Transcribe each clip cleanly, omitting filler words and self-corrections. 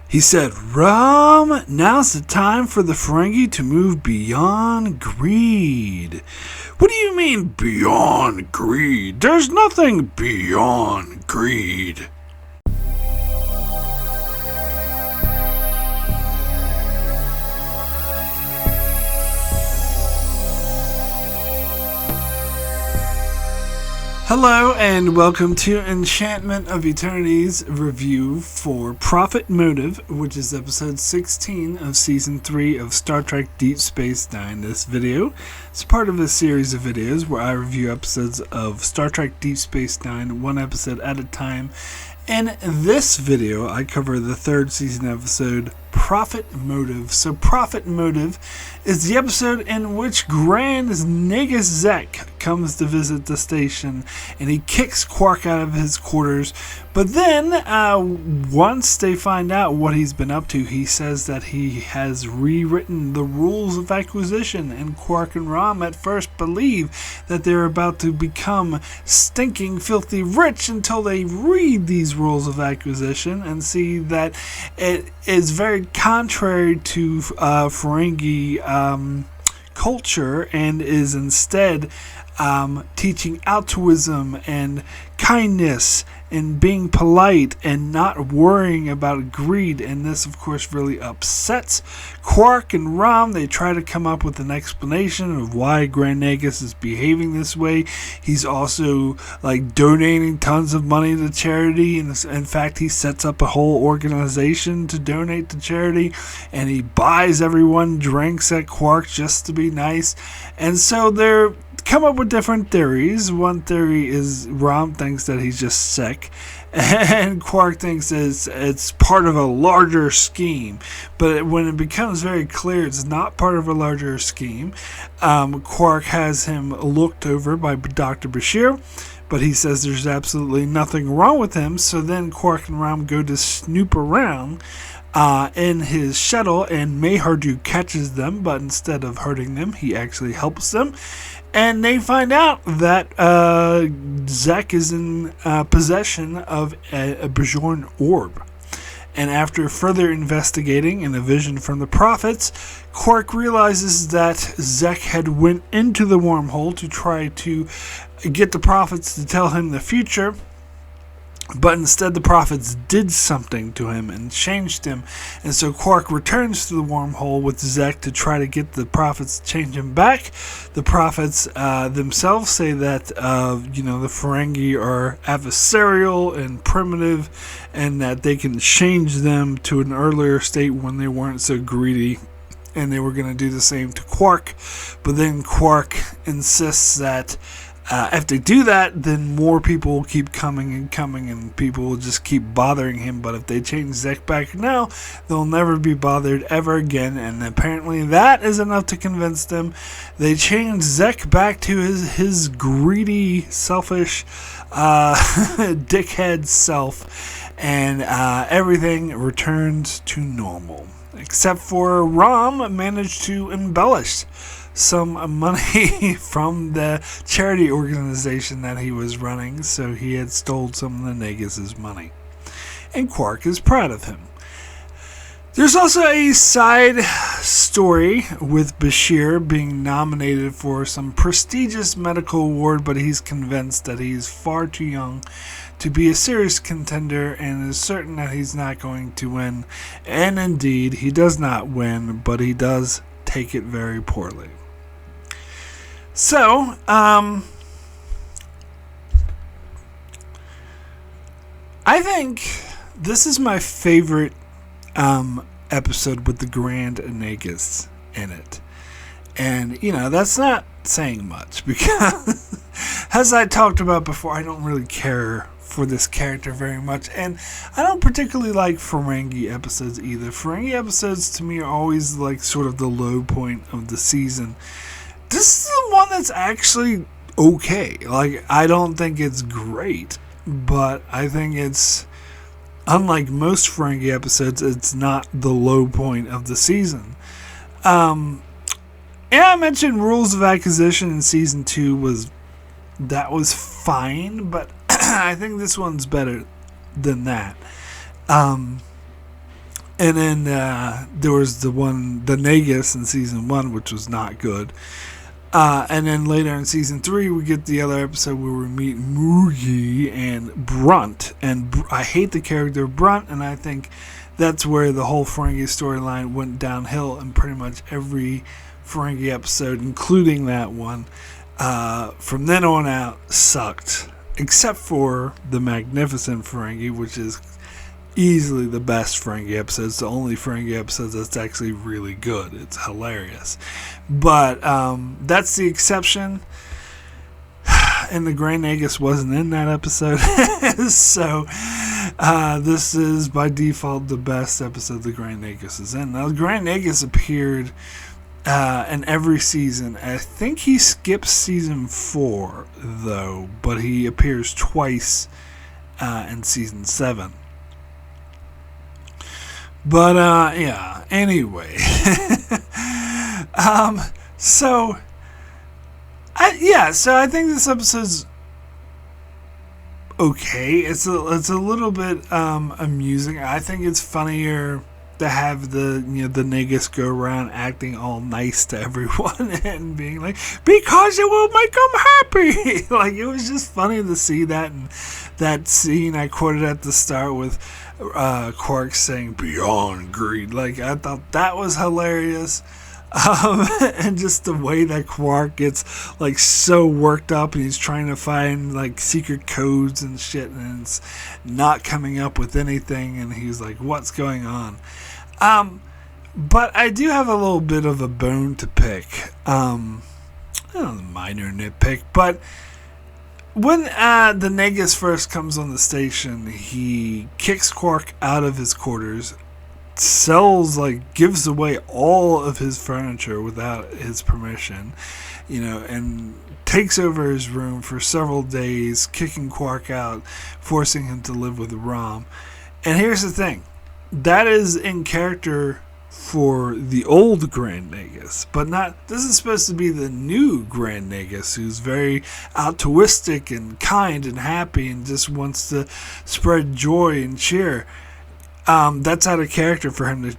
He said, Rom, now's the time for the Ferengi to move beyond greed. What do you mean beyond greed? There's nothing beyond greed. Hello and welcome to Enchantment of Eternity's review for Profit Motive, which is episode 16 of season 3 of Star Trek Deep Space Nine. This video is part of a series of videos where I review episodes of Star Trek Deep Space Nine, one episode at a time. In this video, I cover the third season episode, Profit Motive. So Profit Motive is the episode in which Grand Nagus Zek comes to visit the station and he kicks Quark out of his quarters. But then, once they find out what he's been up to, he says that he has rewritten the rules of acquisition, and Quark and Rom at first believe that they're about to become stinking filthy rich until they read these rules of acquisition and see that it is very contrary to Ferengi culture and is instead teaching altruism and kindness and being polite and not worrying about greed. And this, of course, really upsets Quark and Rom. They try to come up with an explanation of why Grand Nagus is behaving this way. He's also donating tons of money to charity, and in fact he sets up a whole organization to donate to charity, and he buys everyone drinks at Quark just to be nice. And so they're come up with different theories. One theory is Rom thinks that he's just sick, and Quark thinks it's part of a larger scheme. But when it becomes very clear it's not part of a larger scheme, Quark has him looked over by Dr. Bashir, but he says there's absolutely nothing wrong with him. So then Quark and Rom go to snoop around in his shuttle, and Mayhardu catches them, but instead of hurting them, he actually helps them. And they find out that Zek is in possession of a Bajorn orb. And after further investigating and a vision from the prophets, Quark realizes that Zek had went into the wormhole to try to get the prophets to tell him the future. But instead the prophets did something to him and changed him. And so Quark returns to the wormhole with Zek to try to get the prophets to change him back. The prophets themselves say that the Ferengi are adversarial and primitive, and that they can change them to an earlier state when they weren't so greedy. And they were going to do the same to Quark. But then Quark insists that if they do that, then more people will keep coming, and people will just keep bothering him. But if they change Zek back now, they'll never be bothered ever again. And apparently that is enough to convince them. They change Zek back to his greedy, selfish, dickhead self, and everything returns to normal. Except for Rom managed to embellish some money from the charity organization that he was running, so he had stole some of the Nagus' money. And Quark is proud of him. There's also a side story with Bashir being nominated for some prestigious medical award, but he's convinced that he's far too young to be a serious contender and is certain that he's not going to win. And indeed, he does not win, but he does take it very poorly. So, I think this is my favorite episode with the Grand Nagus in it. And, that's not saying much because, as I talked about before, I don't really care for this character very much. And I don't particularly like Ferengi episodes either. Ferengi episodes to me are always sort of the low point of the season. This is the one that's actually okay. I don't think it's great, but I think it's, unlike most Ferengi episodes, it's not the low point of the season. And I mentioned Rules of Acquisition in season 2 was fine, but I think this one's better than that. And then there was the Nagus in season 1, which was not good. And then later in season 3, we get the other episode where we meet Moogie and Brunt. And I hate the character Brunt, and I think that's where the whole Ferengi storyline went downhill, and pretty much every Ferengi episode, including that one, from then on out, sucked. Except for the Magnificent Ferengi, which is easily the best Ferengi episode. It's the only Ferengi episode that's actually really good. It's hilarious. But that's the exception. And the Grand Nagus wasn't in that episode. So this is by default the best episode the Grand Nagus is in. Now, the Grand Nagus appeared in every season. I think he skips season 4, though, but he appears twice in season 7. But, yeah, anyway. So I think this episode's okay. It's a little bit amusing. I think it's funnier to have the Nagus go around acting all nice to everyone and being like, because it will make them happy. Like, it was just funny to see that, and that scene I quoted at the start with Quark saying beyond greed. Like, I thought that was hilarious. And just the way that Quark gets like so worked up, and he's trying to find like secret codes and shit, and it's not coming up with anything, and he's like, what's going on? But I do have a little bit of a bone to pick. A minor nitpick, but when the Nagus first comes on the station, he kicks Quark out of his quarters, gives away all of his furniture without his permission, and takes over his room for several days, kicking Quark out, forcing him to live with Rom. And here's the thing, that is in character for the old Grand Nagus, but this is supposed to be the new Grand Nagus, who's very altruistic and kind and happy and just wants to spread joy and cheer. That's out of character for him to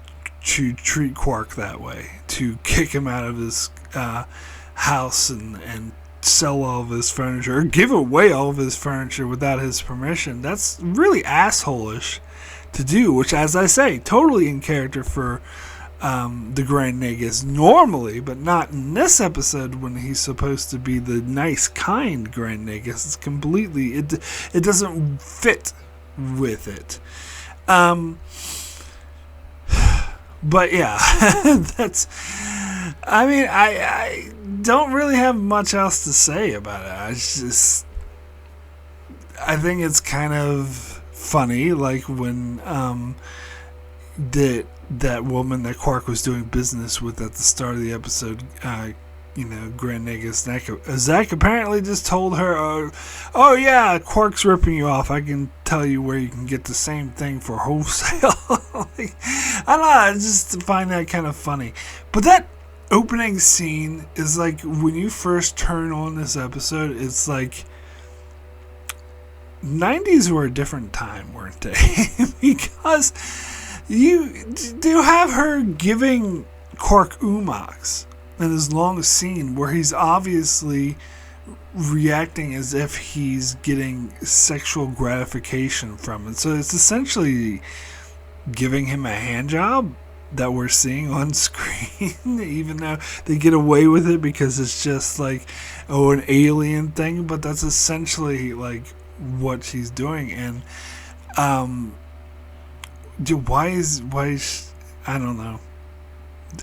treat Quark that way, to kick him out of his house and sell all of his furniture, or give away all of his furniture without his permission. That's really asshole-ish to do, which, as I say, totally in character for the Grand Nagus normally, but not in this episode when he's supposed to be the nice, kind Grand Nagus. It's completely, it doesn't fit with it. But yeah, I don't really have much else to say about it. I think it's kind of funny, like when, that woman that Quark was doing business with at the start of the episode, Grand Nagus Zach apparently just told her, oh yeah, Quark's ripping you off. I can tell you where you can get the same thing for wholesale. Like, I don't know, I just find that kind of funny. But that opening scene is like, when you first turn on this episode, it's like 90s were a different time, weren't they? Because you do have her giving Quark umox in this long scene where he's obviously reacting as if he's getting sexual gratification from it. So it's essentially giving him a hand job that we're seeing on screen, even though they get away with it because it's just like, an alien thing, but that's essentially like what she's doing. And why is I don't know.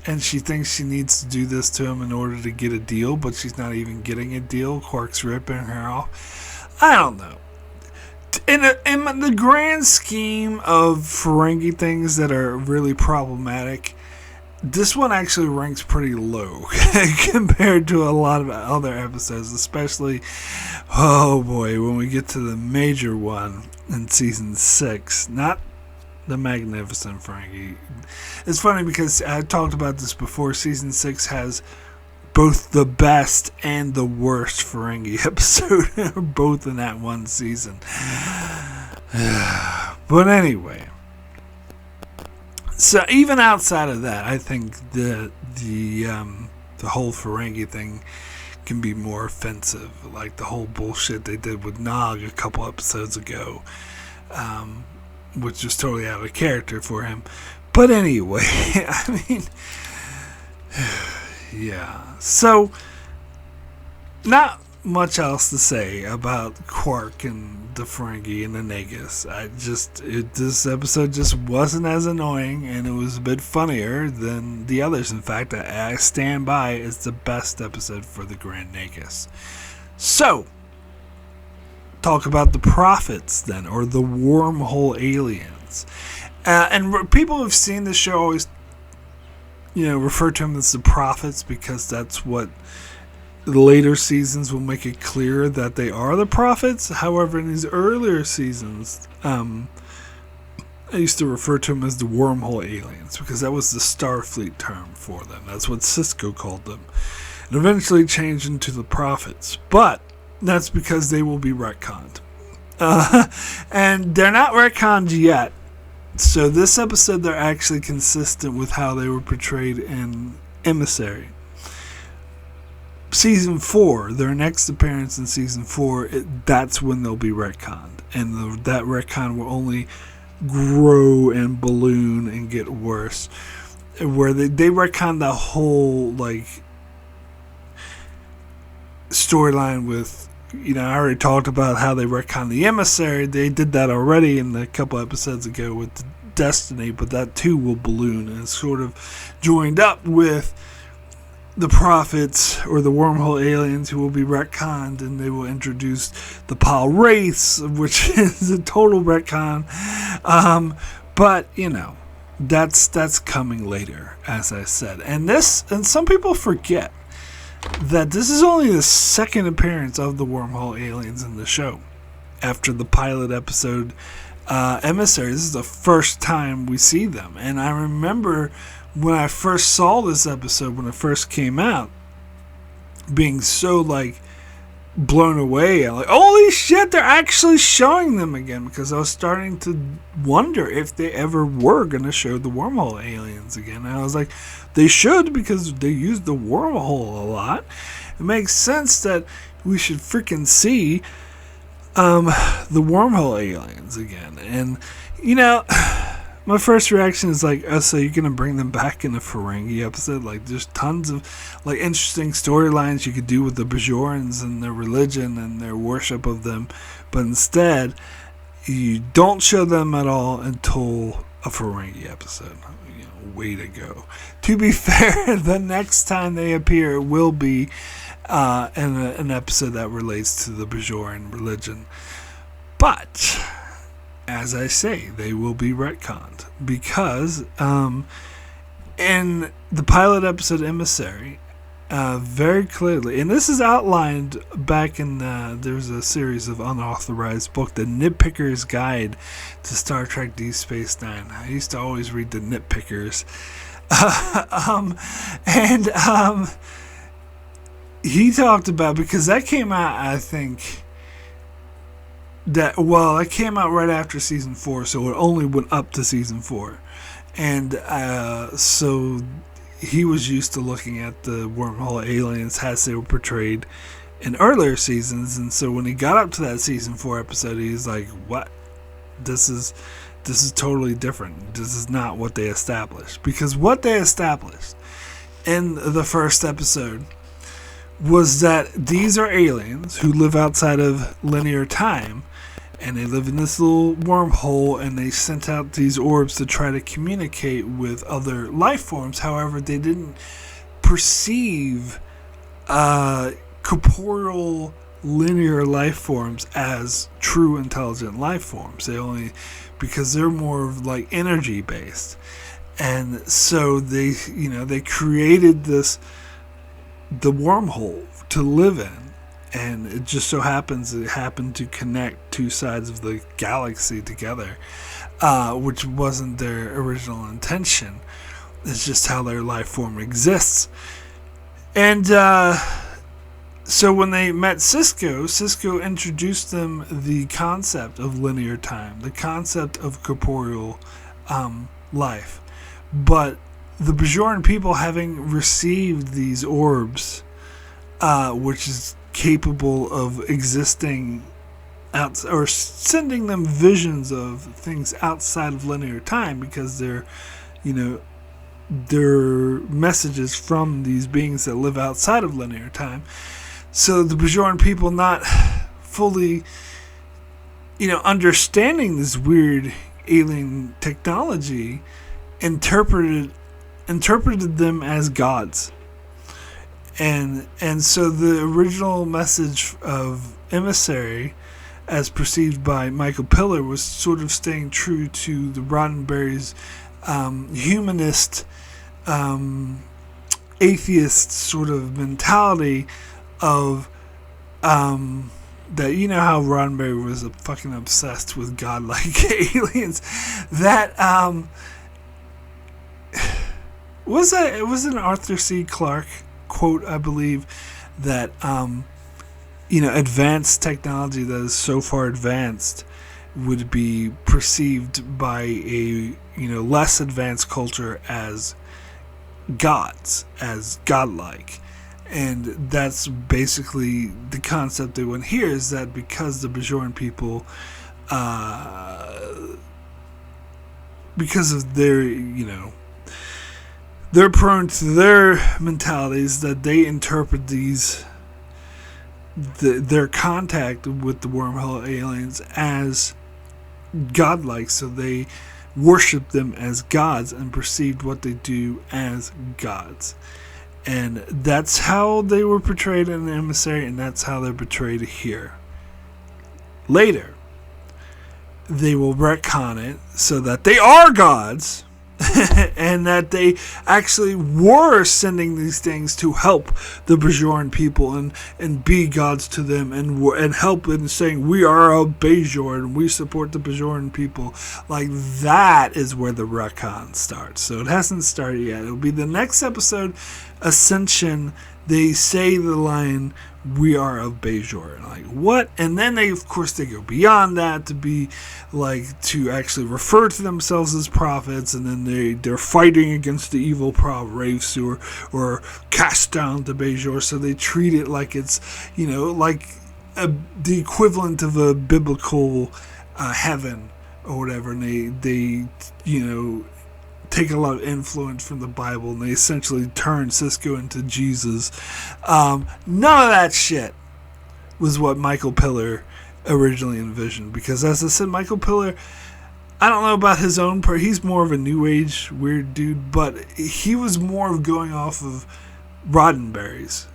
And she thinks she needs to do this to him in order to get a deal, but she's not even getting a deal. Quark's ripping her off. I don't know. In the grand scheme of Ferengi things that are really problematic, this one actually ranks pretty low compared to a lot of other episodes, especially, oh boy, when we get to the major one in season 6. Not the Magnificent Ferengi. It's funny because I talked about this before. Season 6 has both the best and the worst Ferengi episode, both in that one season. But anyway, So even outside of that, I think the whole Ferengi thing can be more offensive. Like the whole bullshit they did with Nog a couple episodes ago, which was totally out of character for him. But anyway, I mean, yeah. So, not much else to say about Quark and the Ferengi and the Nagus. This episode just wasn't as annoying, and it was a bit funnier than the others. In fact, I stand by it's the best episode for the Grand Nagus. So, talk about the prophets then, or the Wormhole Aliens. And people who've seen the show always, refer to them as the prophets, because that's what the later seasons will make it clear that they are the prophets. However, in these earlier seasons, I used to refer to them as the Wormhole Aliens, because that was the Starfleet term for them. That's what Cisco called them. And eventually changed into the prophets. But that's because they will be retconned. And they're not retconned yet. So this episode, they're actually consistent with how they were portrayed in Emissary. Season 4, their next appearance in Season 4, that's when they'll be retconned. And that retcon will only grow and balloon and get worse. Where they retcon the whole, storyline with, I already talked about how they retcon the Emissary. They did that already in a couple episodes ago with Destiny, but that too will balloon and it's sort of joined up with the prophets or the Wormhole Aliens, who will be retconned, and they will introduce the Pal race, which is a total retcon. But that's coming later, as I said. And some people forget that this is only the second appearance of the Wormhole Aliens in the show. After the pilot episode Emissary, this is the first time we see them. And I remember when I first saw this episode, when it first came out, being so blown away. I'm like, holy shit, they're actually showing them again, because I was starting to wonder if they ever were going to show the Wormhole Aliens again. And I was like, they should, because they use the wormhole a lot. It makes sense that we should freaking see the Wormhole Aliens again. And my first reaction is so you're gonna bring them back in a Ferengi episode? There's tons of interesting storylines you could do with the Bajorans and their religion and their worship of them, but instead you don't show them at all until a Ferengi episode. Way to go. To be fair, the next time they appear will be in an episode that relates to the Bajoran religion, but as I say, they will be retconned, because in the pilot episode Emissary, very clearly, and this is outlined back in, there's a series of unauthorized book, The Nitpicker's Guide to Star Trek Deep Space Nine. I used to always read the Nitpickers. He talked about, because that came out, I think, it came out right after Season 4, so it only went up to Season 4. And so he was used to looking at the Wormhole Aliens as they were portrayed in earlier seasons, and so when he got up to that Season 4 episode, he's like, what? This is totally different. This is not what they established. Because what they established in the first episode was that these are aliens who live outside of linear time, and they live in this little wormhole, and they sent out these orbs to try to communicate with other life forms. However, they didn't perceive corporeal linear life forms as true intelligent life forms. Because they're more of energy based. And so they created the wormhole to live in, and it just so happens it happened to connect two sides of the galaxy together, which wasn't their original intention. It's just how their life form exists. And so when they met Cisco introduced them the concept of linear time, the concept of corporeal life, but the Bajoran people, having received these orbs, which is capable of existing out, or sending them visions of things outside of linear time, because they're messages from these beings that live outside of linear time. So the Bajoran people, not fully understanding this weird alien technology, interpreted them as gods. And so the original message of Emissary, as perceived by Michael Piller, was sort of staying true to the Roddenberry's humanist, atheist sort of mentality of that. You know how Roddenberry was fucking obsessed with godlike aliens. That was an Arthur C. Clarke quote, I believe, that advanced technology that is so far advanced would be perceived by a less advanced culture as gods, as godlike. And that's basically the concept they want here, is that because the Bajoran people, because of their, they're prone to their mentalities, that they interpret their contact with the wormhole aliens as godlike, so they worship them as gods and perceived what they do as gods. And that's how they were portrayed in the Emissary, and that's how they're portrayed here. Later, they will retcon it so that they are gods, and that they actually were sending these things to help the Bajoran people and be gods to them, and help in saying, we are a Bajor and we support the Bajoran people. Like, that is where the retcon starts. So it hasn't started yet. It'll be the next episode, Ascension. They say the line, we are of Bajor. Like, what? And then they go beyond that to be like, to actually refer to themselves as prophets, and then they're fighting against the evil race or cast down to Bajor. So they treat it like it's, like the equivalent of a biblical heaven or whatever. And they take a lot of influence from the Bible, and they essentially turn Cisco into Jesus. None of that shit was what Michael Piller originally envisioned, because, as I said, Michael Piller, I don't know about his own part. He's more of a new age weird dude, but he was more of going off of Roddenberry's,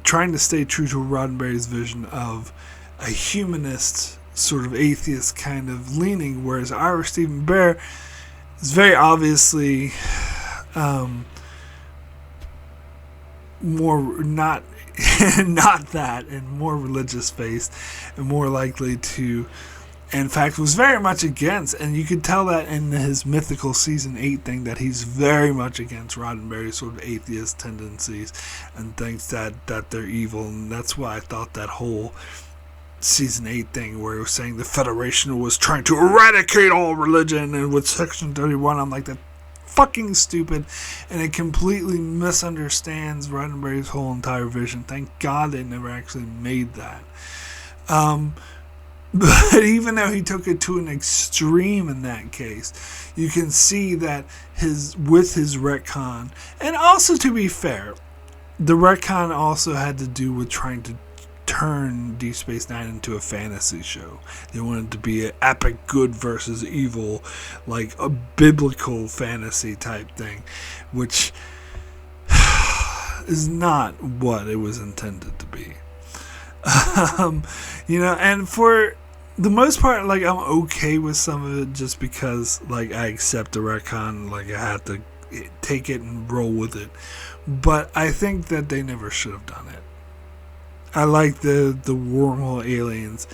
trying to stay true to Roddenberry's vision of a humanist, sort of atheist kind of leaning, whereas Ira Stephen Bear is very obviously more not that, and more religious based, and more likely to, in fact, was very much against, and you could tell that in his mythical season 8 thing, that he's very much against Roddenberry's sort of atheist tendencies and thinks that they're evil. And that's why I thought that whole season 8 thing where it was saying the Federation was trying to eradicate all religion, and with Section 31, I'm like, that fucking stupid, and it completely misunderstands Roddenberry's whole entire vision. Thank God they never actually made that. But even though he took it to an extreme in that case, you can see that with his retcon, and also, to be fair, the retcon also had to do with trying to turn Deep Space Nine into a fantasy show. They wanted to be an epic good versus evil, like a biblical fantasy type thing, which is not what it was intended to be. And for the most part, like, I'm okay with some of it, just because, like, I accept the retcon, like, I have to take it and roll with it. But I think that they never should have done it. I like the Wormhole Aliens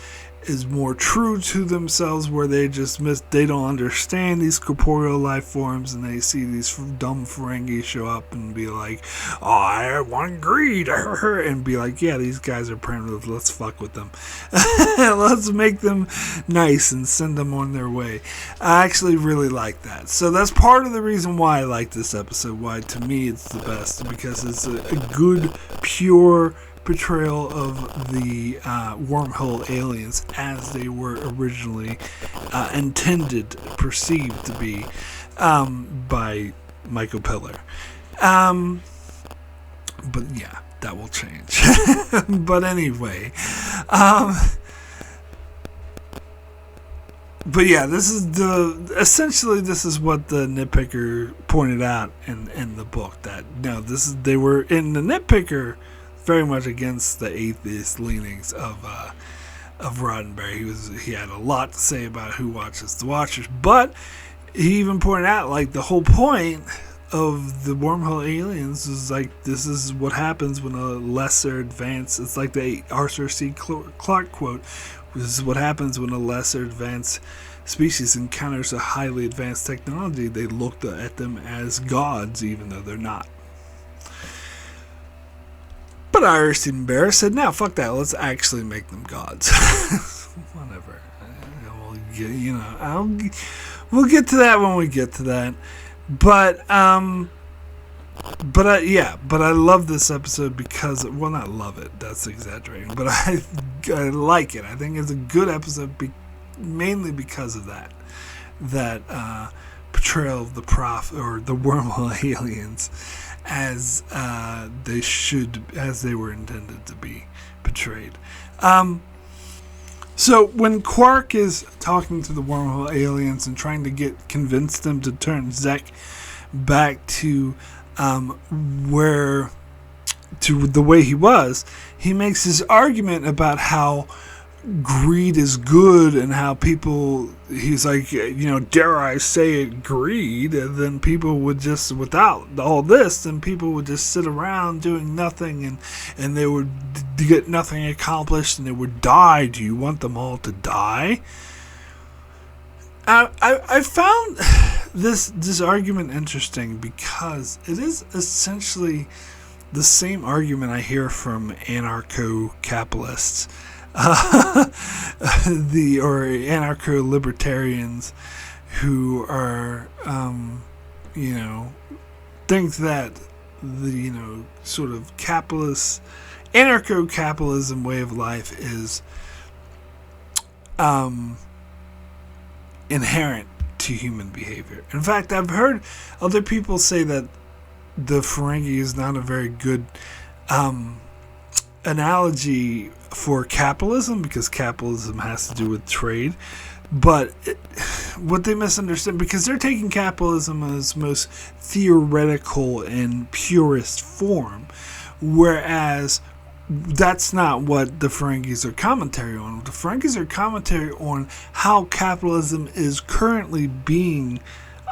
is more true to themselves, where they just they don't understand these corporeal life forms, and they see these dumb Ferengi show up and be like, oh, I want greed, and be like, yeah, these guys are primitive, let's fuck with them. Let's make them nice and send them on their way. I actually really like that. So that's part of the reason why I like this episode, why to me it's the best, because it's a good, pure portrayal of the wormhole aliens as they were originally perceived to be by Michael Piller. But yeah, that will change. But anyway, but yeah, this is what the nitpicker pointed out in the book, that they were in the nitpicker very much against the atheist leanings of Roddenberry. He had a lot to say about who watches the Watchers, but he even pointed out, like, the whole point of the wormhole aliens is like, this is what happens when a lesser advanced, it's like the Arthur C. Clarke quote, this is what happens when a lesser advanced species encounters a highly advanced technology. They look at them as gods, even though they're not. But Irish Stephen Bear said, "No, fuck that. Let's actually make them gods." Whatever. We'll get to that when we get to that. But I love this episode because, well, not love it. That's exaggerating. But I like it. I think it's a good episode, mainly because of that portrayal of the wormhole aliens as they were intended to be portrayed. So when Quark is talking to the wormhole aliens and trying to convince them to turn Zek back to the way he was, he makes his argument about how greed is good and how people, he's like, dare I say it, greed, and then people would just, without all this, then people would just sit around doing nothing, and they would get nothing accomplished, and they would die. Do you want them all to die? I found this argument interesting because it is essentially the same argument I hear from anarcho-capitalists, or anarcho-libertarians who are, think that the, sort of anarcho-capitalism way of life is inherent to human behavior. In fact, I've heard other people say that the Ferengi is not a very good analogy for capitalism, because capitalism has to do with trade. But what they misunderstand, because they're taking capitalism as most theoretical and purest form, whereas that's not what the Ferengis are commentary on. The Ferengis are commentary on how capitalism is currently being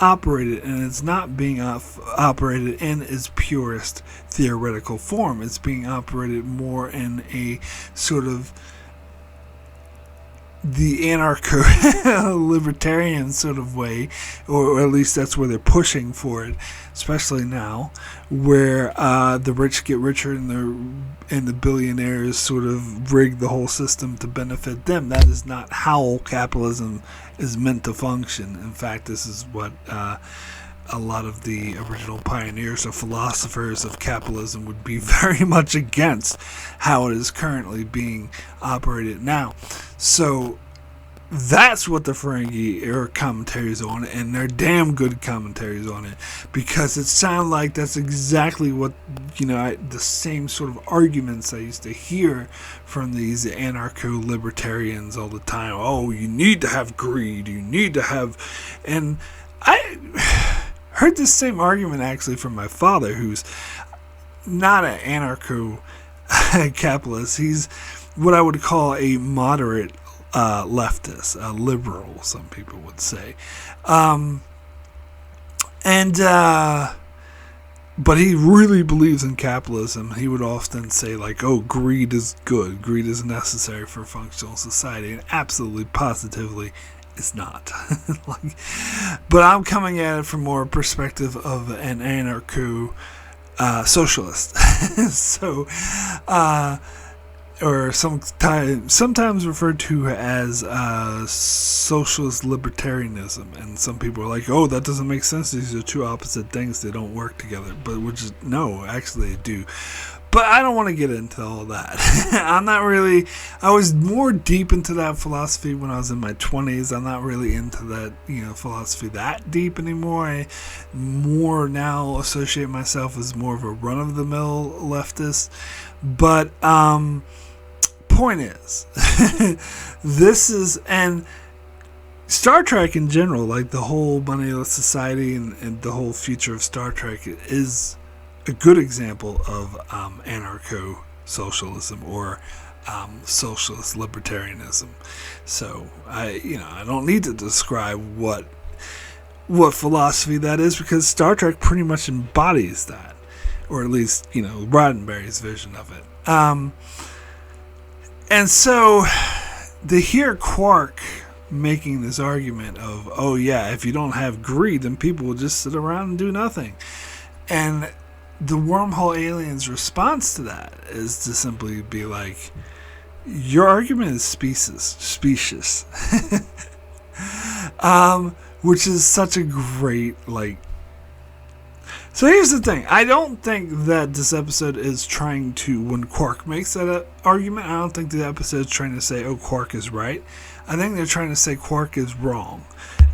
operated, and it's not being operated in its purest theoretical form. It's being operated more in a sort of the anarcho-libertarian sort of way, or at least that's where they're pushing for it, especially now, where the rich get richer and the billionaires sort of rig the whole system to benefit them. That is not how capitalism is meant to function. In fact, this is what a lot of the original pioneers or philosophers of capitalism would be very much against how it is currently being operated now. So that's what the Ferengi are commentaries on, and they're damn good commentaries on it, because it sounds like that's exactly what, the same sort of arguments I used to hear from these anarcho-libertarians all the time. Oh, you need to have greed, you need to have... And I heard this same argument actually from my father, who's not an anarcho-capitalist. He's what I would call a moderate leftist, a liberal, some people would say. And but he really believes in capitalism. He would often say, like, oh, greed is good. Greed is necessary for functional society. And absolutely, positively, it's not. Like, but I'm coming at it from more perspective of an anarcho-socialist. So, or sometimes referred to as socialist libertarianism, and some people are like, oh, that doesn't make sense, these are two opposite things, they don't work together. But no, actually they do. But I don't want to get into all that. I was more deep into that philosophy when I was in my 20s. I'm not really into that, philosophy that deep anymore. I more now associate myself as more of a run-of-the-mill leftist. But, point is, and Star Trek in general, like the whole moneyless society and the whole future of Star Trek is a good example of anarcho-socialism or socialist libertarianism. So I don't need to describe what philosophy that is, because Star Trek pretty much embodies that, or at least Roddenberry's vision of it. And so to hear Quark making this argument of, oh yeah, if you don't have greed, then people will just sit around and do nothing. And the Wormhole Aliens' response to that is to simply be like, your argument is specious. Which is such a great, So here's the thing. I don't think that this episode is trying to, when Quark makes that argument, I don't think the episode is trying to say, oh, Quark is right. I think they're trying to say Quark is wrong.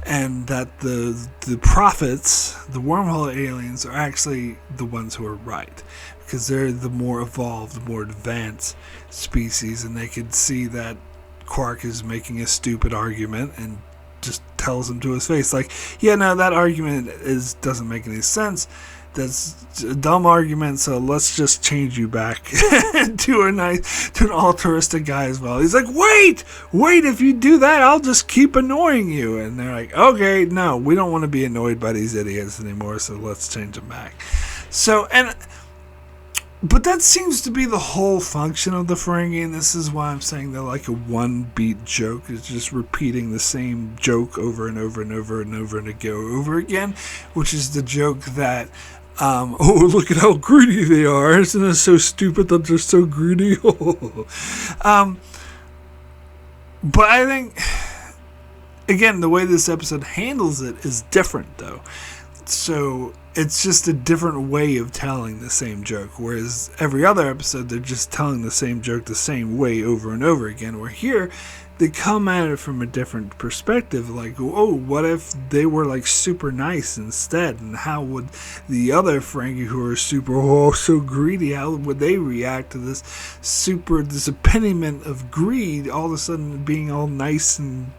And that the prophets, the Wormhole Aliens, are actually the ones who are right. Because they're the more evolved, more advanced species. And they could see that Quark is making a stupid argument and just tells him to his face, like, yeah, no, that argument doesn't make any sense. That's a dumb argument, so let's just change you back to an altruistic guy as well. He's like, wait, if you do that, I'll just keep annoying you. And they're like, okay, no, we don't want to be annoyed by these idiots anymore, so let's change them back. But that seems to be the whole function of the Ferengi, and this is why I'm saying they're like a one-beat joke. It's just repeating the same joke over and over and over and over and over again, which is the joke that, oh, look at how greedy they are. Isn't it so stupid that they're so greedy? But I think, again, the way this episode handles it is different, though. So it's just a different way of telling the same joke, whereas every other episode they're just telling the same joke the same way over and over again, where here they come at it from a different perspective, like, oh, what if they were like super nice instead, and how would the other Ferengi who are super so greedy, how would they react to this epitome of greed all of a sudden being all nice and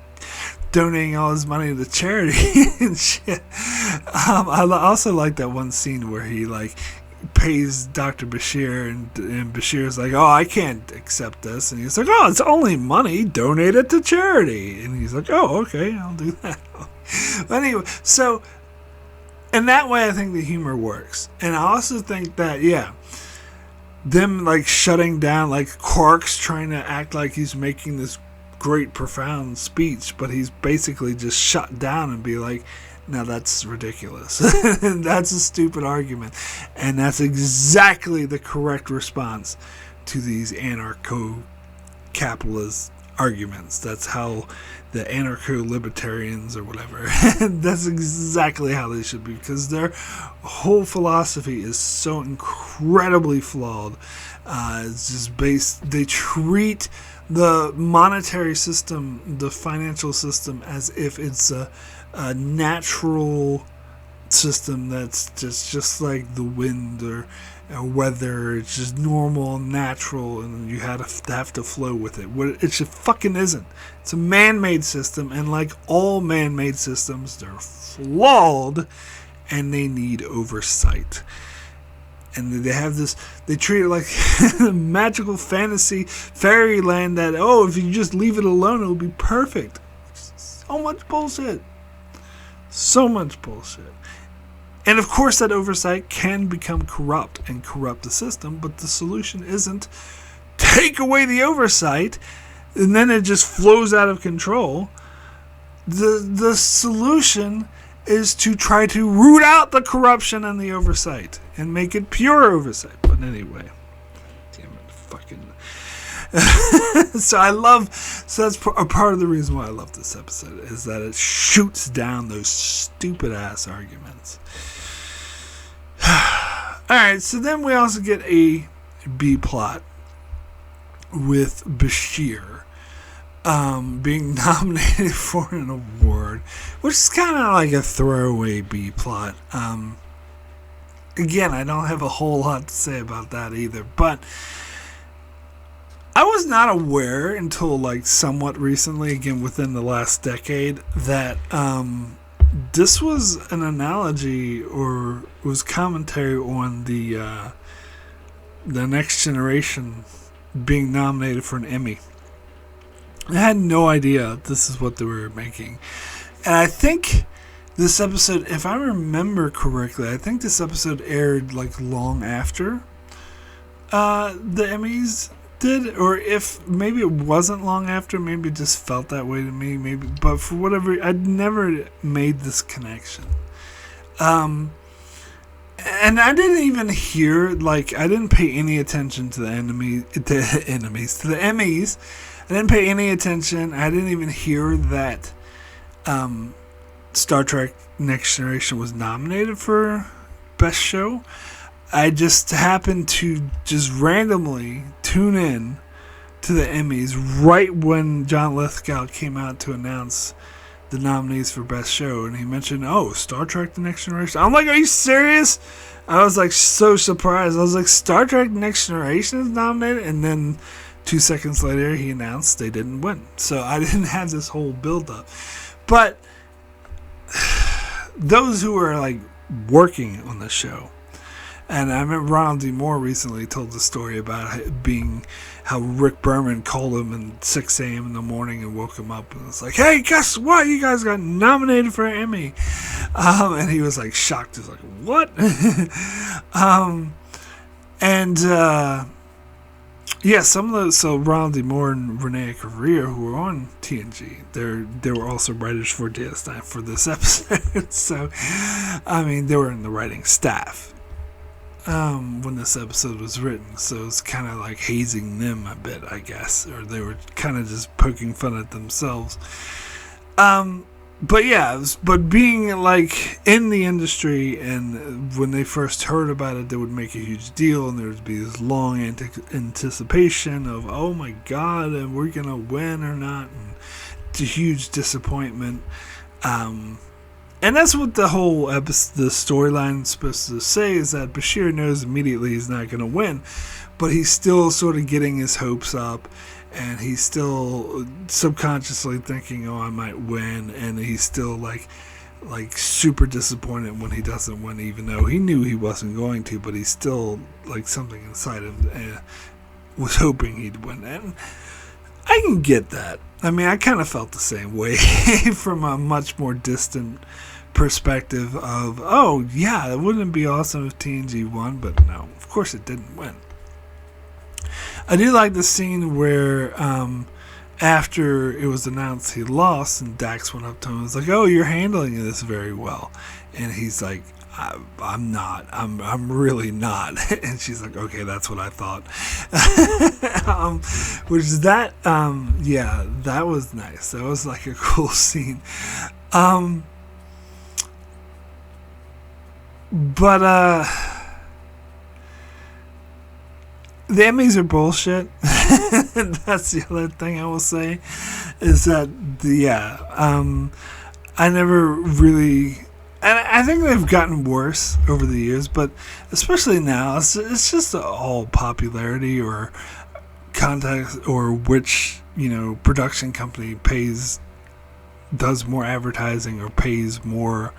donating all his money to charity and shit. I also like that one scene where he pays Dr. Bashir and Bashir's like, oh, I can't accept this, and he's like, oh, it's only money, donate it to charity, and he's like, oh, okay, I'll do that. But anyway, so in that way I think the humor works, and I also think that them shutting down, Quark's trying to act like he's making this great profound speech, but he's basically just shut down and be like, no, that's ridiculous. That's a stupid argument. And that's exactly the correct response to these anarcho-capitalist arguments. That's how the anarcho-libertarians or whatever, that's exactly how they should be, because their whole philosophy is so incredibly flawed. It's just they treat the monetary system, the financial system, as if it's a natural system that's just like the wind or weather. It's just normal and natural, and you have to flow with it. What it just fucking isn't. It's a man-made system, and like all man-made systems, they're flawed, and they need oversight. And they have this, they treat it like magical fantasy fairyland that, oh, if you just leave it alone, it'll be perfect. So much bullshit. So much bullshit. And of course that oversight can become corrupt and corrupt the system, but the solution isn't take away the oversight and then it just flows out of control. The solution is to try to root out the corruption and the oversight and make it pure oversight. But anyway, damn it, fucking. So that's a part of the reason why I love this episode, is that it shoots down those stupid ass arguments. Alright, so then we also get a B plot with Bashir being nominated for an award, which is kind of like a throwaway B plot. Again, I don't have a whole lot to say about that either, but I was not aware until like somewhat recently, again within the last decade, that this was an analogy or was commentary on the Next Generation being nominated for an Emmy. I had no idea this is what they were making. And I think this episode, if I remember correctly, I think this episode aired like long after the Emmys did, or if maybe it wasn't long after, maybe it just felt that way to me, maybe, but for whatever, I'd never made this connection. And I didn't even hear, like, I didn't pay any attention to the Emmys. I didn't pay any attention. I didn't even hear that Star Trek Next Generation was nominated for Best Show. I just happened to just randomly tune in to the Emmys right when John Lithgow came out to announce the nominees for Best Show, and he mentioned, Star Trek The Next Generation. I'm like, are you serious? I was like so surprised. I was like, Star Trek Next Generation is nominated? And then 2 seconds later he announced they didn't win. So I didn't have this whole build up. But those who are like working on the show, and I remember Ronald D. Moore recently told the story about it being how Rick Berman called him at 6 a.m. in the morning and woke him up and was like, hey, guess what? You guys got nominated for an Emmy. And he was like shocked. He was like, what? Yeah, some of those, so Ronald D. Moore and Renee Correa, who were on TNG, they were also writers for DS9 for this episode. So, I mean, they were in the writing staff when this episode was written, so it's kind of like hazing them a bit, I guess, or they were kind of just poking fun at themselves. But yeah, but being like in the industry, and when they first heard about it, they would make a huge deal, and there would be this long anticipation of, oh my god, and we're gonna win or not, and it's a huge disappointment. And that's what the whole the storyline is supposed to say, is that Bashir knows immediately he's not going to win, but he's still sort of getting his hopes up, and he's still subconsciously thinking, I might win, and he's still like super disappointed when he doesn't win, even though he knew he wasn't going to, but he's still like something inside him was hoping he'd win. And I can get that. I mean, I kind of felt the same way from a much more distant perspective of, it wouldn't be awesome if TNG won, but no, of course it didn't win. I do like the scene where after it was announced he lost, and Dax went up to him and was like, you're handling this very well. And he's like, I'm not. I'm really not. And she's like, okay, that's what I thought. Which is that, that was nice. That was like a cool scene. But the Emmys are bullshit. That's the other thing I will say, is that I never really, and I think they've gotten worse over the years, but especially now, it's just all popularity or context, or which production company does more advertising or pays more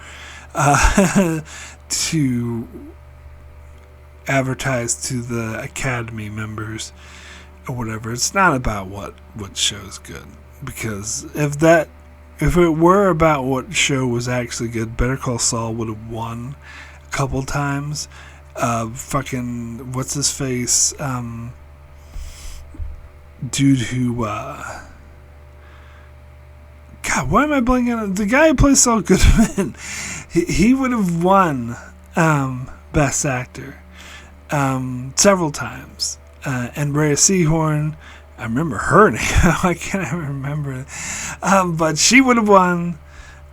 to advertise to the Academy members or whatever. It's not about what show's good, because if it were about what show was actually good, Better Call Saul would have won couple times. Fucking what's his face? Dude who God, why am I blanking on the guy who plays Saul Goodman? He would have won Best Actor several times. And Rhea Seehorn, I remember her name. I can't remember. But she would have won.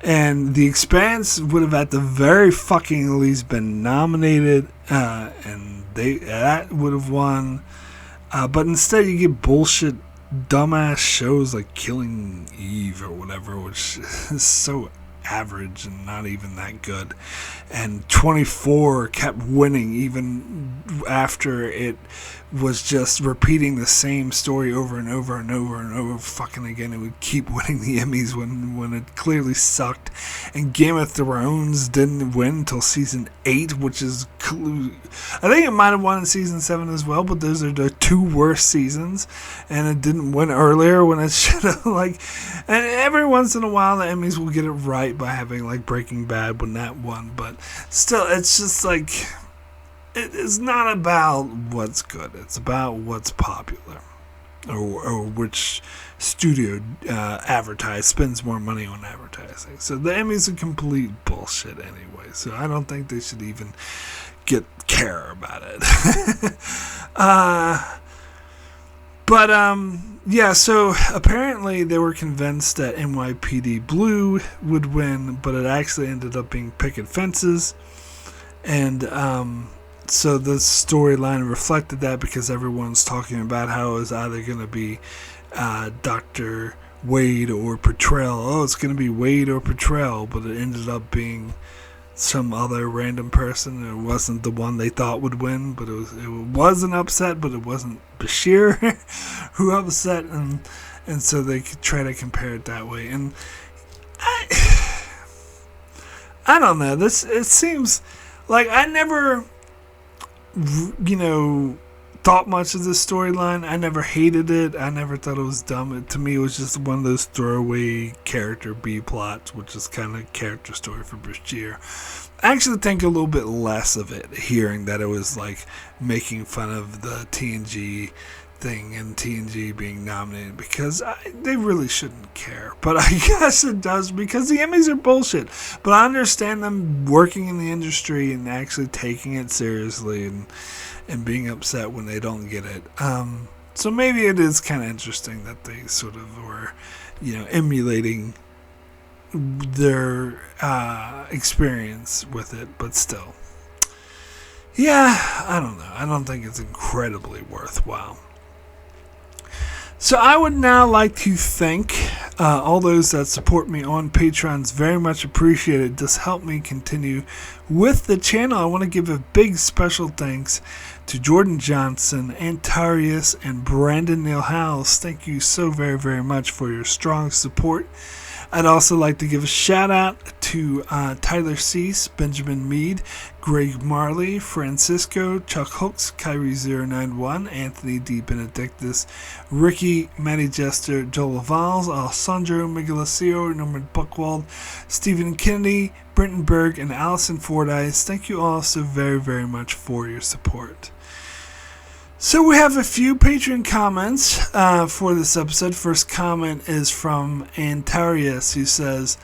And The Expanse would have at the very fucking least been nominated. And that would have won. But instead you get bullshit, dumbass shows like Killing Eve or whatever, which is so average and not even that good. And 24 kept winning even after it was just repeating the same story over and over and over and over fucking again. It would keep winning the Emmys when it clearly sucked. And Game of Thrones didn't win until season 8, which is I think it might have won in season 7 as well, but those are the 2 worst seasons. And it didn't win earlier when it should have. And every once in a while the Emmys will get it right by having like Breaking Bad when that won, but still, it's just like, it is not about what's good. It's about what's popular, or which studio spends more money on advertising. So the Emmys are complete bullshit anyway. So I don't think they should even care about it. Yeah, so apparently they were convinced that NYPD Blue would win, but it actually ended up being Picket Fences. And so the storyline reflected that, because everyone's talking about how it was either going to be Dr. Wade or Petrel. Oh, it's going to be Wade or Petrel, but it ended up being some other random person. It wasn't the one they thought would win, but it was an upset, but it wasn't Bashir who upset, and so they could try to compare it that way. And I don't know. It seems like I never, thought much of this storyline. I never hated it. I never thought it was dumb. To me, it was just one of those throwaway character B plots, which is kind of character story for Bashir. I actually think a little bit less of it, hearing that it was like making fun of the TNG thing and TNG being nominated, because they really shouldn't care. But I guess it does, because the Emmys are bullshit. But I understand them working in the industry and actually taking it seriously and being upset when they don't get it. So maybe it is kind of interesting that they sort of were, emulating their experience with it, but still. Yeah, I don't know. I don't think it's incredibly worthwhile. So I would now like to thank all those that support me on Patreon. It's very much appreciated. It does help me continue with the channel. I want to give a big special thanks to Jordan Johnson, Antarius, and Brandon Neal Howes. Thank you so very, very much for your strong support. I'd also like to give a shout out to Tyler Cease, Benjamin Mead, Greg Marley, Francisco, Chuck Hooks, Kyrie091, Anthony D. Benedictus, Ricky, Matty Jester, Joel Valls, Alessandro Miguelasio, Norman Buchwald, Stephen Kennedy, Brenton Berg, and Allison Fordyce. Thank you all so very, very much for your support. So we have a few Patreon comments for this episode. First comment is from Antarius, who says,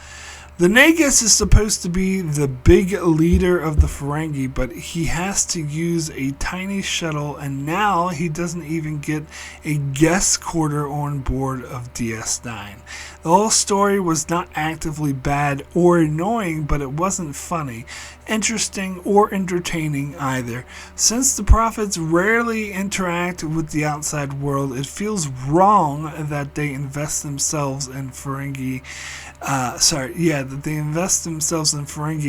"The Nagus is supposed to be the big leader of the Ferengi, but he has to use a tiny shuttle, and now he doesn't even get a guest quarter on board of DS9. The whole story was not actively bad or annoying, but it wasn't funny, interesting, or entertaining either. Since the prophets rarely interact with the outside world, it feels wrong that they invest themselves in Ferengi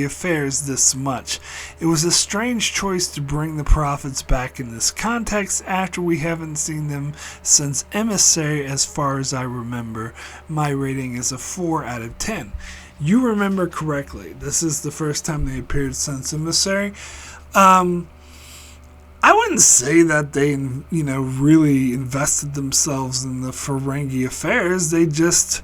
affairs this much. It was a strange choice to bring the prophets back in this context after we haven't seen them since Emissary, as far as I remember. My rating is a 4 out of 10. You remember correctly. This is the first time they appeared since Emissary. I wouldn't say that they, really invested themselves in the Ferengi affairs. They just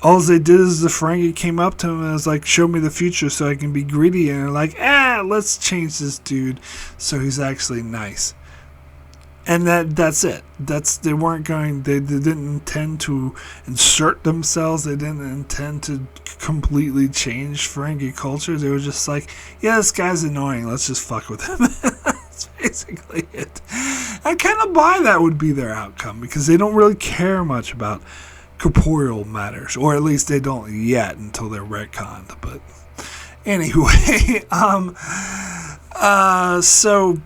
all they did is the Ferengi came up to him and was like, show me the future so I can be greedy. And they're like, let's change this dude so he's actually nice. And that's it. They weren't going, they didn't intend to insert themselves. They didn't intend to completely change Ferengi culture. They were just like, yeah, this guy's annoying. Let's just fuck with him. That's basically it. I kind of buy that would be their outcome because they don't really care much about corporeal matters, or at least they don't yet until they're retconned. But anyway, so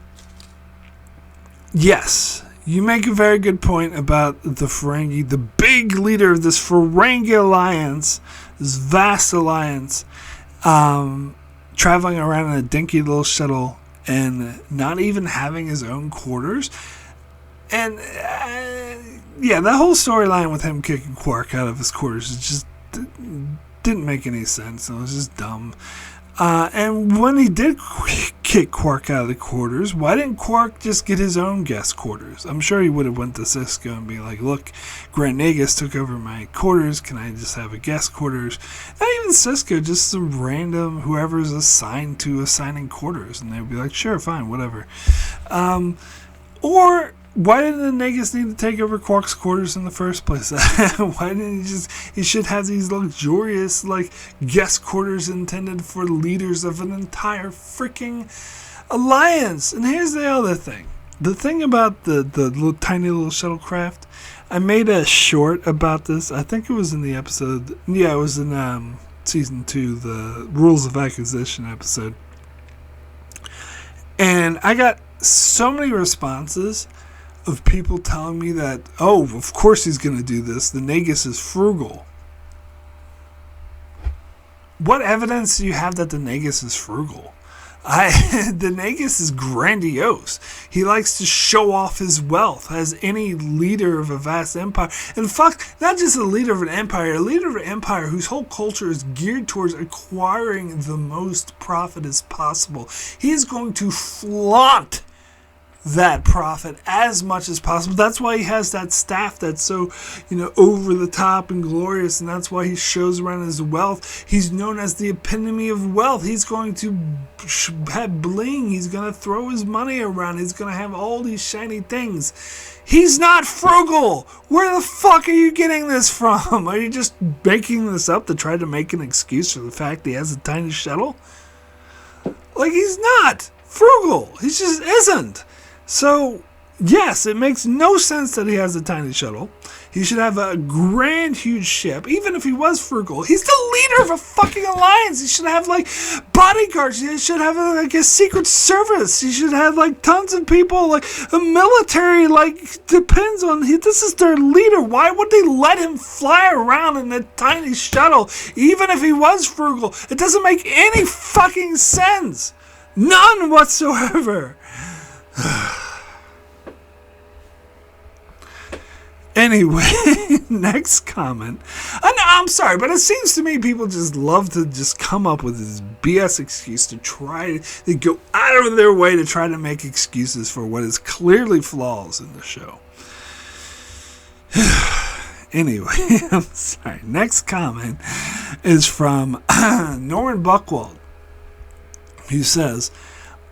yes, you make a very good point about the Ferengi, the big leader of this Ferengi alliance, this vast alliance, traveling around in a dinky little shuttle and not even having his own quarters. And yeah, that whole storyline with him kicking Quark out of his quarters just didn't make any sense. It was just dumb. And when he did kick Quark out of the quarters, why didn't Quark just get his own guest quarters? I'm sure he would have went to Cisco and be like, look, Grand Nagus took over my quarters. Can I just have a guest quarters? Not even Cisco, just some random whoever's assigned to assigning quarters. And they'd be like, sure, fine, whatever. Or why didn't the Nagus need to take over Quark's quarters in the first place? Why didn't he should have these luxurious, guest quarters intended for leaders of an entire freaking alliance. And here's the other thing. The thing about the tiny little shuttlecraft, I made a short about this. I think it was in the episode, it was in season 2, the Rules of Acquisition episode. And I got so many responses of people telling me that, of course he's going to do this. The Nagus is frugal. What evidence do you have that the Nagus is frugal? The Nagus is grandiose. He likes to show off his wealth as any leader of a vast empire. And not just a leader of an empire, a leader of an empire whose whole culture is geared towards acquiring the most profit as possible. He is going to flaunt that profit as much as possible. That's why he has that staff that's so, over the top and glorious, and that's why he shows around his wealth. He's known as the epitome of wealth. He's going to have bling. He's going to throw his money around. He's going to have all these shiny things. He's not frugal. Where the fuck are you getting this from? Are you just making this up to try to make an excuse for the fact that he has a tiny shuttle? He's not frugal. He just isn't. So, yes, it makes no sense that he has a tiny shuttle. He should have a grand, huge ship. Even if he was frugal, he's the leader of a fucking alliance. He should have, bodyguards. He should have, a secret service. He should have, tons of people. A military, depends on... This is their leader. Why would they let him fly around in a tiny shuttle, even if he was frugal? It doesn't make any fucking sense. None whatsoever. Anyway, next comment. I'm sorry, but it seems to me people just love to just come up with this BS excuse to go out of their way to try to make excuses for what is clearly flaws in the show. Anyway, I'm sorry. Next comment is from Norman Buckwald, who says,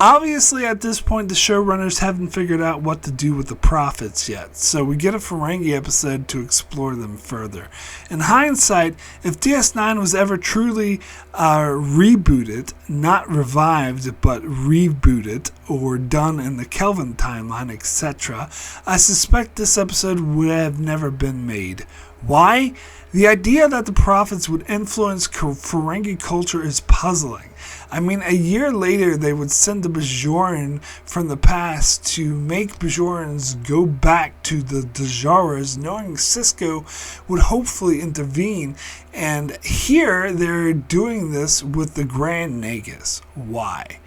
obviously, at this point, the showrunners haven't figured out what to do with the profits yet, so we get a Ferengi episode to explore them further. In hindsight, if DS9 was ever truly rebooted, not revived, but rebooted, or done in the Kelvin timeline, etc., I suspect this episode would have never been made. Why? The idea that the prophets would influence Ferengi culture is puzzling. I mean, a year later, they would send the Bajoran from the past to make Bajorans go back to the Dajaras, knowing Cisco would hopefully intervene. And here, they're doing this with the Grand Nagus. Why?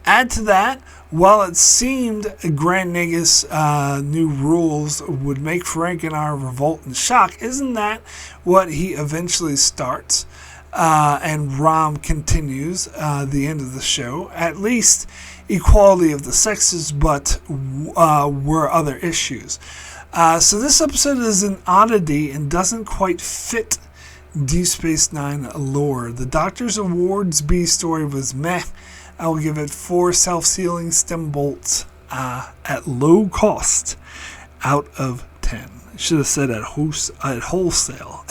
Add to that, while it seemed Grand Nagus' new rules would make Frank and I revolt in shock, isn't that what he eventually starts? And Rom continues the end of the show. At least equality of the sexes, but were other issues. So this episode is an oddity and doesn't quite fit Deep Space Nine lore. The Doctor's Awards B story was meh. I will give it 4 self-sealing stem bolts at low cost out of 10. Should have said at wholesale.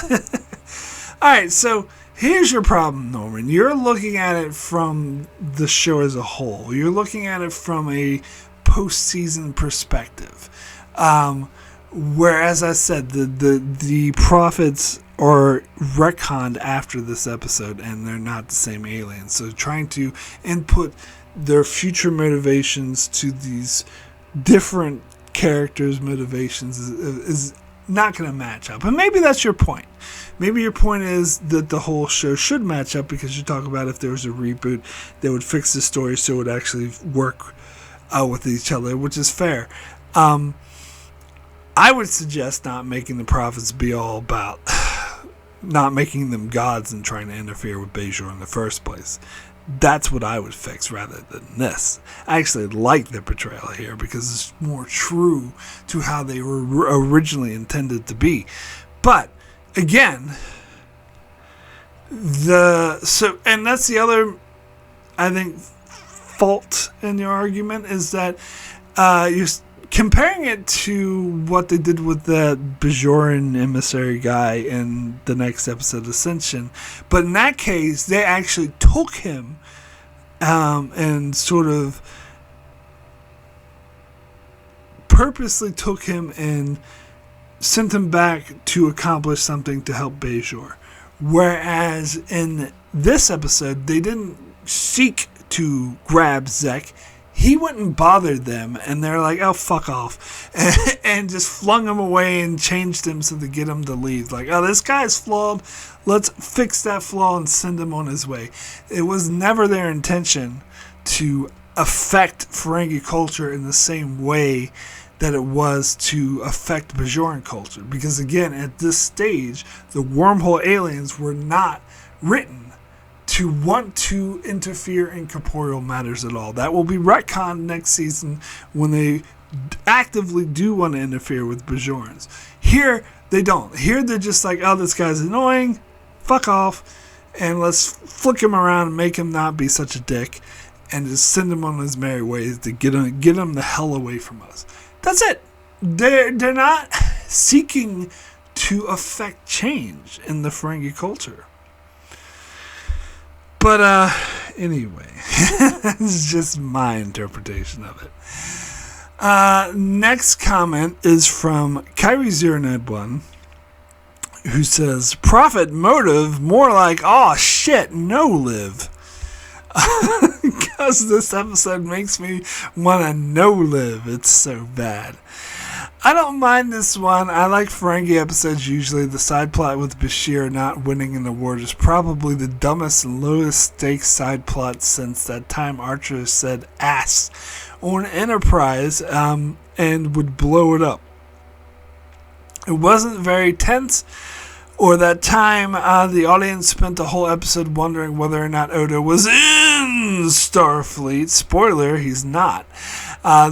Alright, so here's your problem, Norman. You're looking at it from the show as a whole. You're looking at it from a postseason perspective. Whereas I said, the prophets are retconned after this episode, and they're not the same aliens. So trying to input their future motivations to these different characters' motivations is not going to match up. And maybe that's your point. Maybe your point is that the whole show should match up, because you talk about if there was a reboot, they would fix the story so it would actually work with each other, which is fair. I would suggest not making the prophets be all about not making them gods and trying to interfere with Bashir in the first place. That's what I would fix rather than this. I actually like the portrayal here because it's more true to how they were originally intended to be. But again, and that's the other, I think, fault in your argument, is that you're comparing it to what they did with that Bajoran emissary guy in the next episode, Ascension. But in that case, they actually took him and sort of purposely took him and sent him back to accomplish something to help Bashir. Whereas in this episode, they didn't seek to grab Zek. He wouldn't bother them, and they're like, oh, fuck off. And just flung him away and changed him so to get him to leave. Like, oh, this guy's flawed. Let's fix that flaw and send him on his way. It was never their intention to affect Ferengi culture in the same way that it was to affect Bajoran culture. Because, again, at this stage, the Wormhole Aliens were not written to want to interfere in corporeal matters at all. That will be retconned next season when they actively do want to interfere with Bajorans. Here, they don't. Here, they're just like, oh, this guy's annoying, fuck off, and let's flick him around and make him not be such a dick, and just send him on his merry ways to get him the hell away from us. That's it. They're not seeking to affect change in the Ferengi culture. But anyway, it's just my interpretation of it. Next comment is from Kyrie091, who says, profit motive, more like, oh shit, no live. Because this episode makes me want to no live. It's so bad. I don't mind this one. I like Ferengi episodes usually. The side plot with Bashir not winning an award is probably the dumbest and lowest stakes side plot since that time Archer said ass on Enterprise and would blow it up. It wasn't very tense. Or that time the audience spent the whole episode wondering whether or not Odo was in Starfleet. Spoiler, he's not.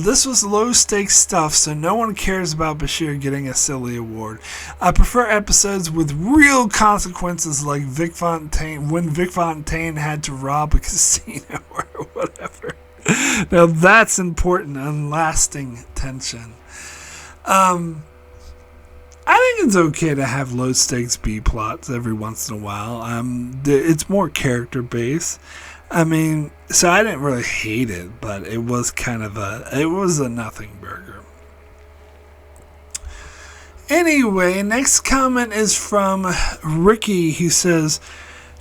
This was low-stakes stuff, so no one cares about Bashir getting a silly award. I prefer episodes with real consequences like when Vic Fontaine had to rob a casino or whatever. Now that's important and lasting tension. I think it's okay to have low-stakes B-plots every once in a while. It's more character-based. I mean, so I didn't really hate it, but it was it was a nothing burger. Anyway, next comment is from Ricky, who says,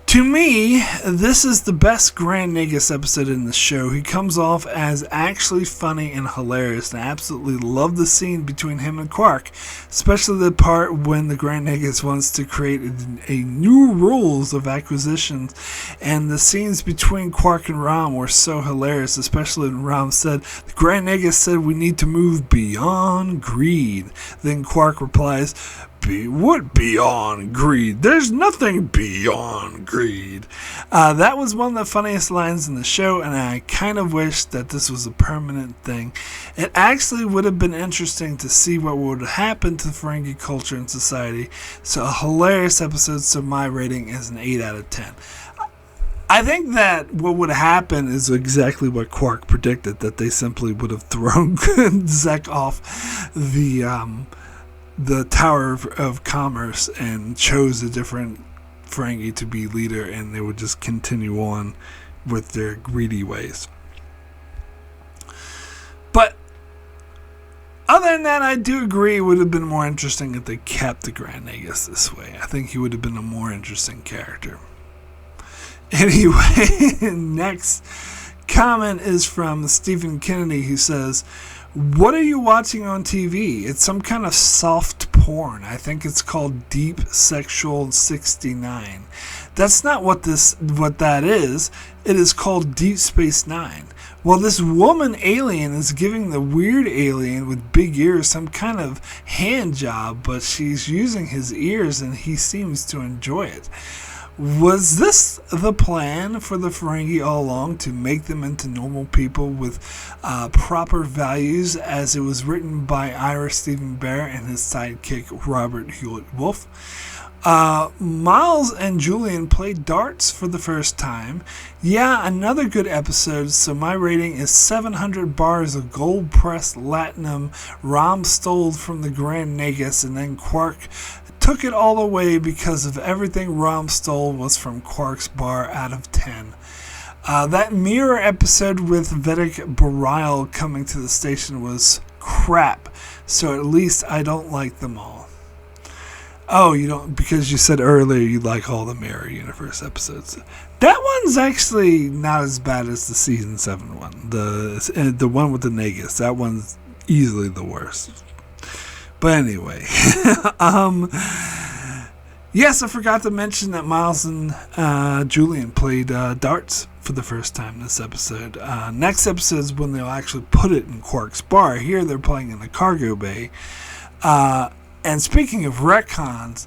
to me, this is the best Grand Nagus episode in the show. He comes off as actually funny and hilarious, and I absolutely love the scene between him and Quark, especially the part when the Grand Nagus wants to create a new rules of acquisitions, and the scenes between Quark and Ram were so hilarious, especially when Ram said, the Grand Nagus said we need to move beyond greed. Then Quark replies, What beyond greed? There's nothing beyond greed. That was one of the funniest lines in the show, and I kind of wish that this was a permanent thing. It actually would have been interesting to see what would happen to the Ferengi culture and society. So a hilarious episode, so my rating is an 8 out of 10. I think that what would happen is exactly what Quark predicted, that they simply would have thrown Zek off the Tower of Commerce and chose a different Ferengi to be leader, and they would just continue on with their greedy ways. But other than that, I do agree it would have been more interesting if they kept the Grand Nagus this way. I think he would have been a more interesting character. Anyway, next comment is from Stephen Kennedy, who says, "What are you watching on TV? It's some kind of soft porn. I think it's called Deep Sexual 69. That's not what that is. It is called Deep Space Nine. Well, this woman alien is giving the weird alien with big ears some kind of hand job, but she's using his ears and he seems to enjoy it. Was this the plan for the Ferengi all along, to make them into normal people with proper values, as it was written by Ira Stephen Bear and his sidekick Robert Hewitt-Wolf? Miles and Julian played darts for the first time. Yeah, another good episode, so my rating is 700 bars of gold-pressed latinum Rom stole from the Grand Nagus, and then Quark took it all away because of everything Rom stole was from Quark's bar out of 10. That mirror episode with Vedic Bareil coming to the station was crap, so at least I don't like them all." Oh, you don't, because you said earlier you like all the Mirror Universe episodes. That one's actually not as bad as the season 7 one. The one with the Nagus, that one's easily the worst. But anyway, yes, I forgot to mention that Miles and Julian played darts for the first time this episode. Next episode is when they'll actually put it in Quark's bar. Here they're playing in the cargo bay. And speaking of retcons,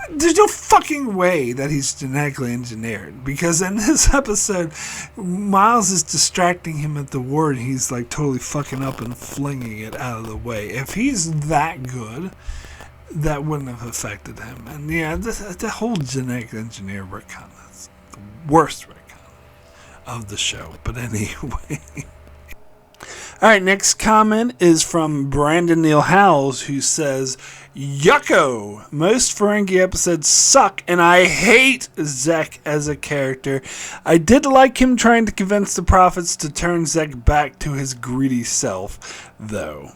there's no fucking way that he's genetically engineered, because in this episode, Miles is distracting him at the war, and he's like totally fucking up and flinging it out of the way. If he's that good, that wouldn't have affected him. And yeah, the whole genetic engineer retcon is the worst retcon of the show. But anyway. Alright, next comment is from Brandon Neal Howells, who says, "Yucko! Most Ferengi episodes suck, and I hate Zek as a character. I did like him trying to convince the prophets to turn Zek back to his greedy self, though.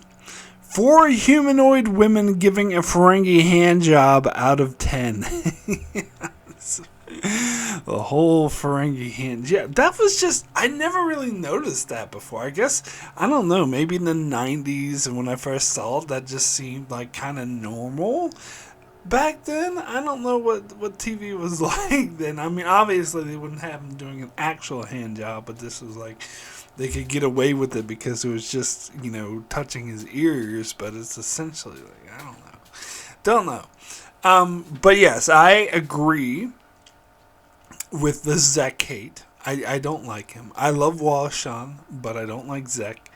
4 humanoid women giving a Ferengi hand job out of 10. The whole Ferengi hand. Yeah, that was just, I never really noticed that before. I guess, I don't know, maybe in the 90s and when I first saw it, that just seemed like kind of normal. Back then, I don't know what TV was like then. I mean, obviously they wouldn't have him doing an actual hand job, but this was like, they could get away with it because it was just, touching his ears, but it's essentially like, I don't know. But yes, I agree with the Zek hate. I don't like him. I love Walshan, but I don't like Zek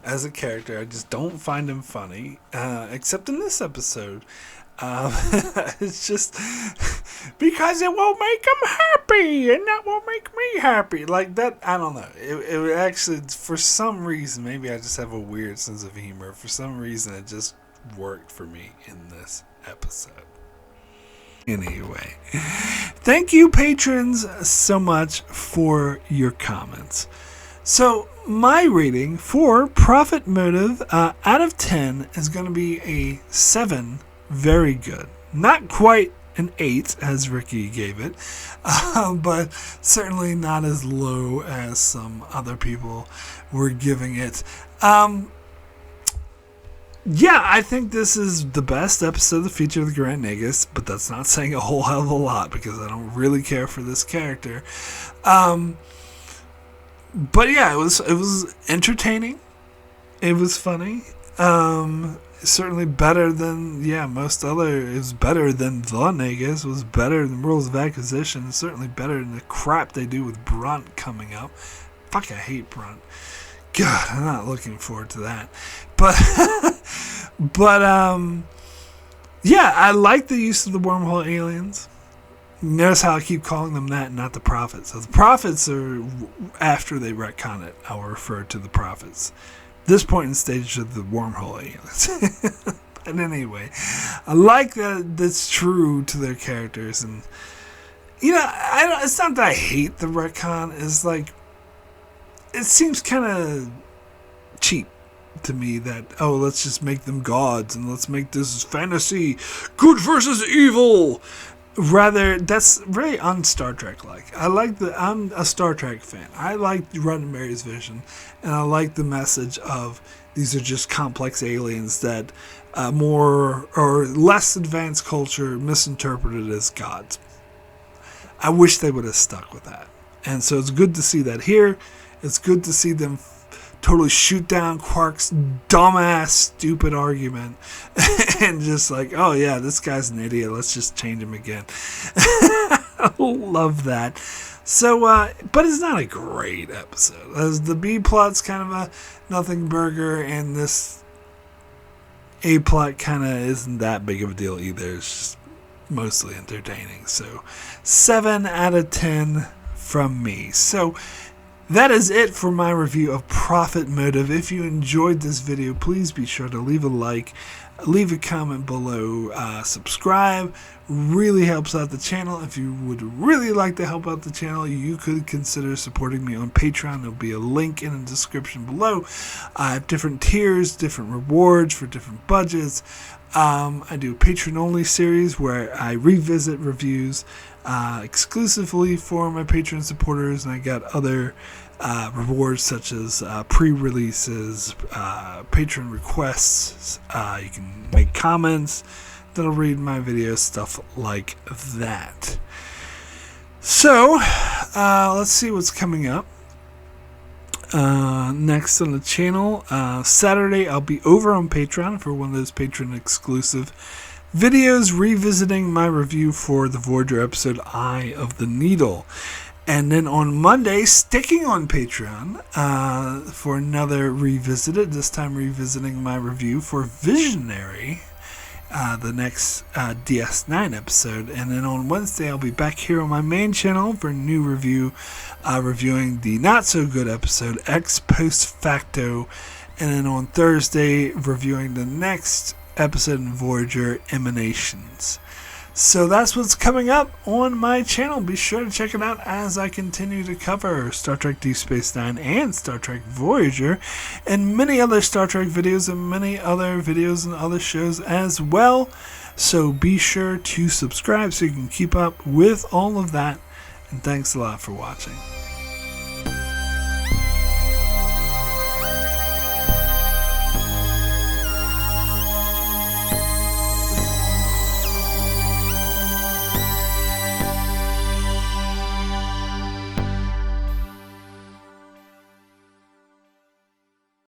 as a character. I just don't find him funny, except in this episode. It's just because it will make him happy, and that will make me happy. Like that, I don't know. It actually, for some reason, maybe I just have a weird sense of humor. For some reason, it just worked for me in this episode. Anyway, thank you, patrons, so much for your comments. So, my rating for Profit Motive out of 10 is going to be a 7. Very good. Not quite an 8, as Ricky gave it, but certainly not as low as some other people were giving it. Yeah, I think this is the best episode that featured the Grand Nagus, but that's not saying a whole hell of a lot because I don't really care for this character. But yeah, it was entertaining. It was funny. Certainly better than, most other. It was better than the Nagus. Was better than Rules of Acquisition. Certainly better than the crap they do with Brunt coming up. Fuck, I hate Brunt. God, I'm not looking forward to that. But, I like the use of the Wormhole Aliens. Notice how I keep calling them that and not the Prophets. So the Prophets are, after they retcon it, I'll refer to the Prophets. This point in stage of the Wormhole Aliens. But anyway, I like that that's true to their characters. And, it's not that I hate the retcon. It's like, it seems kind of cheap to me that, let's just make them gods and let's make this fantasy good versus evil. Rather, that's very un-Star Trek-like. I'm a Star Trek fan. I like Roddenberry's vision, and I like the message of these are just complex aliens that more or less advanced culture misinterpreted as gods. I wish they would have stuck with that. And so it's good to see that here. It's good to see them totally shoot down Quark's dumbass, stupid argument and just like, oh yeah, this guy's an idiot. Let's just change him again. I love that. So, but it's not a great episode. As the B plot's kind of a nothing burger, and this A plot kind of isn't that big of a deal either. It's just mostly entertaining. So, 7 out of 10 from me. So, that is it for my review of Prophet Motive. If you enjoyed this video, please be sure to leave a like, leave a comment below, subscribe. Really helps out the channel. If you would really like to help out the channel, you could consider supporting me on Patreon. There'll be a link in the description below. I have different tiers, different rewards for different budgets. I do a Patreon-only series where I revisit reviews exclusively for my Patreon supporters, and I got other rewards such as pre-releases, Patreon requests. You can make comments that'll read my videos, stuff like that. So, let's see what's coming up. Next on the channel, Saturday I'll be over on Patreon for one of those Patreon exclusive videos revisiting my review for the Voyager episode Eye of the Needle. And then on Monday, sticking on Patreon for another revisited, this time revisiting my review for Visionary, the next DS9 episode. And then on Wednesday, I'll be back here on my main channel for a new review, reviewing the not-so-good episode Ex Post Facto. And then on Thursday, reviewing the next episode in Voyager, Emanations. So that's what's coming up on my channel. Be sure to check it out as I continue to cover Star Trek Deep Space Nine and Star Trek Voyager and many other Star Trek videos and many other videos and other shows as well. So be sure to subscribe so you can keep up with all of that. And thanks a lot for watching.